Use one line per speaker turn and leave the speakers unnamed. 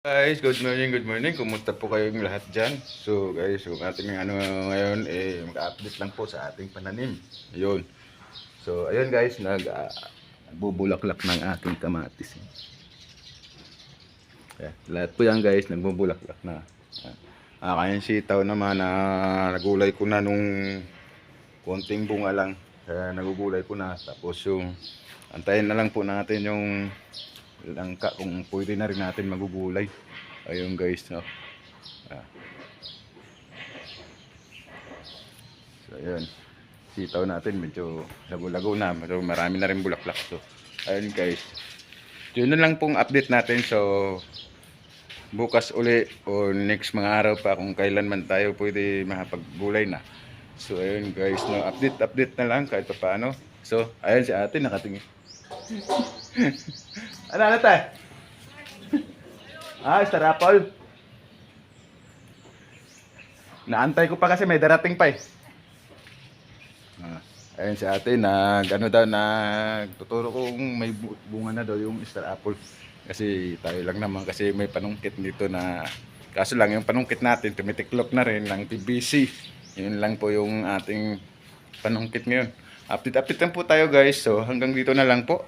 Guys, good morning, good morning. Kumusta po kayong lahat dyan? So guys, yung ating ngayon, mag-update lang po sa ating pananim. Ayun. So ayun guys, nagbubulaklak ng ating kamatis. Lahat po yan guys, nagbubulaklak na. Kayang sitaw naman na nagulay ko na nung konting bunga lang. Kaya nagugulay ko na. Tapos yung, antayin na lang po natin yung langka kung pwede na rin natin magugulay. Ayun guys, no. So ayun, sitaw natin medyo lago-lago na, medyo marami na rin bulaklak. So ayun guys, yun na lang pong update natin. So bukas uli o next mga araw pa kung kailan man tayo pwede makapaggulay na. So ayun guys, no, update na lang kahit paano. So ayun si ate nakatingin. Ano tayo? Star Apple. Naantay ko pa kasi may darating pa eh. Ayun si ate nagtuturo kung may bunga na daw yung Star Apple. Kasi tayo lang naman kasi may panungkit dito na kaso lang yung panungkit natin tumitiklop na rin ng TBC. Yun lang po yung ating panungkit ngayon. Update lang po tayo guys. So hanggang dito na lang po.